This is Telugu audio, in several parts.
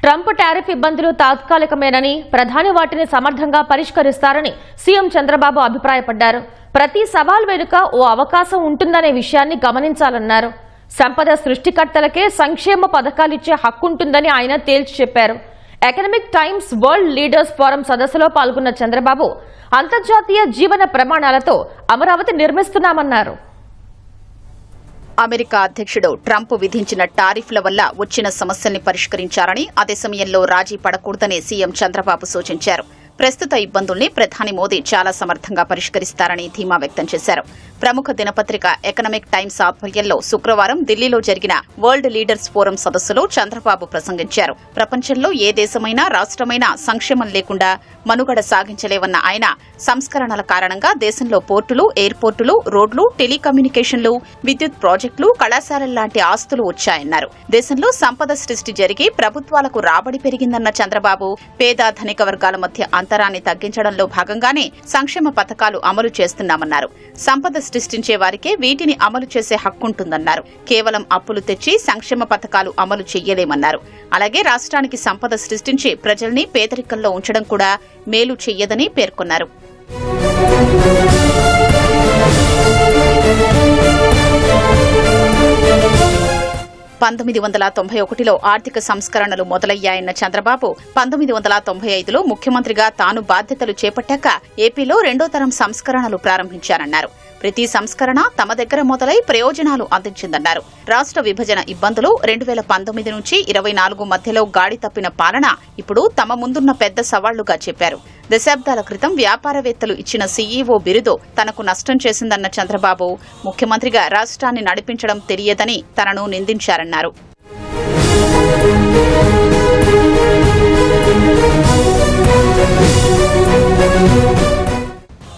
ట్రంప్ టారిఫ్ ఇబ్బందులు తాత్కాలికమేనని, ప్రధాని వాటిని సమర్థంగా పరిష్కరిస్తారని సీఎం చంద్రబాబు అభిప్రాయపడ్డారు. ప్రతి సవాల్ వెనుక ఓ అవకాశం ఉంటుందనే విషయాన్ని గమనించాలన్నారు. సంపద సృష్టికర్తలకే సంక్షేమ పథకాలిచ్చే హక్కుంటుందని ఆయన తేల్చి చెప్పారు. Economic times world leaders forum సదస్సులో పాల్గొన్న చంద్రబాబు అంతర్జాతీయ జీవన ప్రమాణాలతో అమరావతి నిర్మిస్తున్నామన్నారు. అమెరికా అధ్యక్షుడు ట్రంప్ విధించిన టారిఫ్ల వల్ల వచ్చిన సమస్యల్ని పరిష్కరించారని, అదే సమయంలో రాజీ పడకూడదని సీఎం చంద్రబాబు సూచించారు. ప్రస్తుత ఇబ్బందుల్ని ప్రధాని మోదీ చాలా సమర్థంగా పరిష్కరిస్తారని ధీమా వ్యక్తం చేశారు. ప్రముఖ దినపత్రిక ఎకనామిక్ టైమ్స్ ఆధ్వర్యంలో శుక్రవారం ఢిల్లీలో జరిగిన వరల్డ్ లీడర్స్ ఫోరం సదస్సులో చంద్రబాబు ప్రసంగించారు. ప్రపంచంలో ఏ దేశమైనా రాష్ట్రమైనా సంక్షేమం లేకుండా మనుగడ సాగించలేవన్న ఆయన, సంస్కరణల కారణంగా దేశంలో పోర్టులు, ఎయిర్పోర్టులు, రోడ్లు, టెలికమ్యూనికేషన్లు, విద్యుత్ ప్రాజెక్టులు, కళాశాలల్లాంటి ఆస్తులు వచ్చాయన్నారు. దేశంలో సంపద సృష్టి జరిగి ప్రభుత్వాలకు రాబడి పెరిగిందన్న చంద్రబాబు, పేద ధనిక వర్గాల మధ్య అంతరాన్ని తగ్గించడంలో భాగంగానే సంక్షేమ పథకాలు అమలు చేస్తున్నామన్నారు. సంపద సృష్టించే వారికే వీటిని అమలు చేసే హక్కుంటుందన్నారు. కేవలం అప్పులు తెచ్చి సంక్షేమ పథకాలు అమలు చెయ్యలేమన్నారు. అలాగే రాష్ట్రానికి సంపద సృష్టించి ప్రజల్ని పేదరికంలో ఉంచడం కూడా మేలు చెయ్యదని పేర్కొన్నారు. 1991లో ఆర్థిక సంస్కరణలు మొదలయ్యాయన్న చంద్రబాబు, 1995లో ముఖ్యమంత్రిగా తాను బాధ్యతలు చేపట్టాక ఏపీలో రెండో తరం సంస్కరణలు ప్రారంభించారన్నారు. ప్రతి సంస్కరణ తమ దగ్గర మొదలై ప్రయోజనాలు అందించిందన్నారు. రాష్ట్ర విభజన ఇబ్బందులు 2019 నుంచి 24 మధ్యలో గాడి తప్పిన పాలన ఇప్పుడు తమ ముందున్న పెద్ద సవాళ్లుగా చెప్పారు. దశాబ్దాల క్రితం వ్యాపారవేత్తలు ఇచ్చిన సీఈఓ బిరుదు తనకు నష్టం చేసిందన్న చంద్రబాబు, ముఖ్యమంత్రిగా రాష్ట్రాన్ని నడిపించడం తెలియదని తనను నిందించారన్నారు.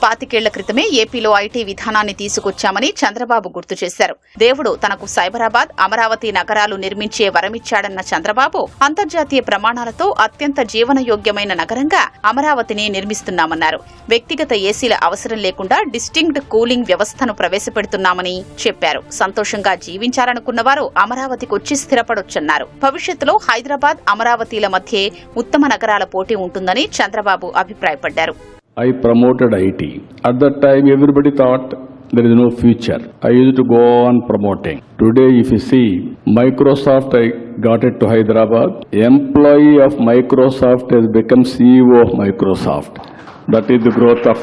పాతికేళ్ల క్రితమే ఏపీలో ఐటీ విధానాన్ని తీసుకొచ్చామని చంద్రబాబు గుర్తు చేశారు. దేవుడు తనకు సైబరాబాద్, అమరావతి నగరాలు నిర్మించే వరమిచ్చాడన్న చంద్రబాబు, అంతర్జాతీయ ప్రమాణాలతో అత్యంత జీవనయోగ్యమైన నగరంగా అమరావతిని నిర్మిస్తున్నామన్నారు. వ్యక్తిగత ఏసీల అవసరం లేకుండా డిస్టింక్ట్ కూలింగ్ వ్యవస్థను ప్రవేశపెడుతున్నామని చెప్పారు. సంతోషంగా జీవించాలనుకున్నవారు అమరావతికి వచ్చి స్థిరపడొచ్చన్నారు. భవిష్యత్తులో హైదరాబాద్, అమరావతిల మధ్య ఉత్తమ నగరాల పోటీ ఉంటుందని చంద్రబాబు అభిప్రాయపడ్డారు. I promoted IT. At that time, everybody thought there is no future. I used to go on promoting. Today, if you see, Microsoft, I got it to Hyderabad. Employee of Microsoft has become CEO of Microsoft. That is the growth of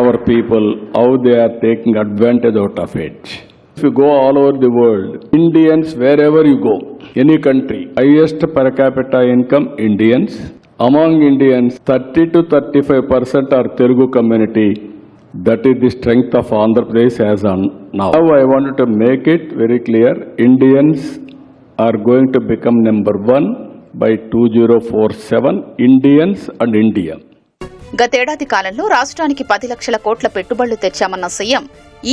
our people, how they are taking advantage out of it. If you go all over the world, Indians, wherever you go, any country, highest per capita income, Indians. Among Indians, 30 to 35% are Telugu community. That is the strength of Andhra Pradesh as on now. Now I wanted to make it very clear, Indians are going to become number 1 by 2047, Indians and India. గతేడాది కాలంలో రాష్ట్రానికి 10 లక్షల కోట్ల పెట్టుబడులు తెచ్చామన్న CM,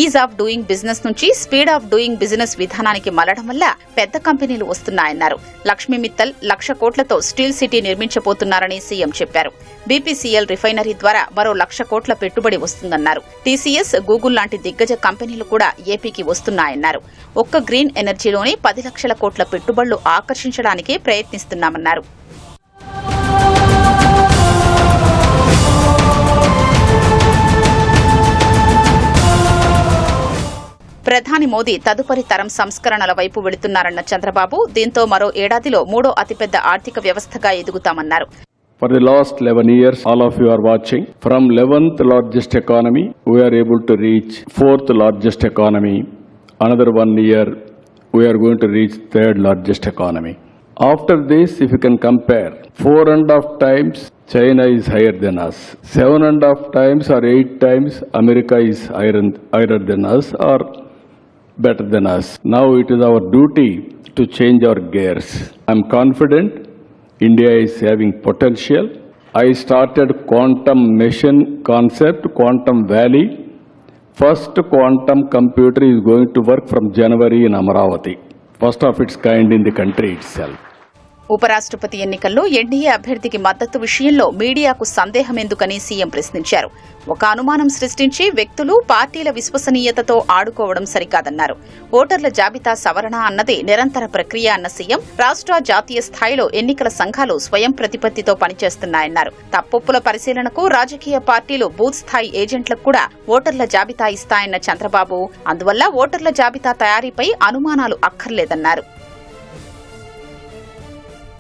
ease of doing business నుంచి స్పీడ్ ఆఫ్ డూయింగ్ బిజినెస్ విధానానికి మళ్లడం వల్ల పెద్ద కంపెనీలు వస్తున్నాయన్నారు. లక్ష్మీ మిత్తల్ 1,00,000 కోట్లతో స్టీల్ సిటీ నిర్మించబోతున్నారని సీఎం చెప్పారు. బీపీసీఎల్ రిఫైనరీ ద్వారా మరో 1,00,000 కోట్ల పెట్టుబడి వస్తుందన్నారు. టీసీఎస్, గూగుల్ లాంటి దిగ్గజ కంపెనీలు కూడా ఏపీకి వస్తున్నాయన్నారు. ఒక్క గ్రీన్ ఎనర్జీలోనే 10 లక్షల కోట్ల పెట్టుబడులు ఆకర్షించడానికి ప్రయత్నిస్తున్నామన్నారు. ప్రధాని మోదీ తదుపరి తరం సంస్కరణల వైపు వెళుతున్నారన్న చంద్రబాబు, దీంతో మరో ఏడాదిలో 3వ అతిపెద్ద ఆర్థిక వ్యవస్థగా ఎదుగుతామన్నారు. For the last 11 years, all of you are watching. From 11th largest economy, we are able to reach 4th largest economy. Another 1 year, we are going to reach 3rd largest economy. After this, if you can compare, 4.5 times China is higher than us. 7.5 times or 8 times America is higher than us or better than us. Now it is our duty to change our gears. I am confident India is having potential. I started quantum machine concept, Quantum Valley. First quantum computer is going to work from January in Amaravati. First of its kind in the country itself. ఉపరాష్ట్రపతి ఎన్నికల్లో ఎన్డీఏ అభ్యర్థికి మద్దతు విషయంలో మీడియాకు సందేహం ఎందుకని సీఎం ప్రశ్నించారు. ఒక అనుమానం సృష్టించి వ్యక్తులు పార్టీల విశ్వసనీయతతో ఆడుకోవడం సరికాదన్నారు. ఓటర్ల జాబితా సవరణ అన్నది నిరంతర ప్రక్రియ అన్న సీఎం రాష్ట్ర, జాతీయ స్థాయిలో ఎన్నికల సంఘాలు స్వయం ప్రతిపత్తితో పనిచేస్తున్నాయన్నారు. తప్పొప్పుల పరిశీలనకు రాజకీయ పార్టీలు బూత్ స్థాయి ఏజెంట్లకు కూడా ఓటర్ల జాబితా ఇస్తాయన్న చంద్రబాబు అందువల్ల ఓటర్ల జాబితా తయారీపై అనుమానాలు అక్కర్లేదన్నారు.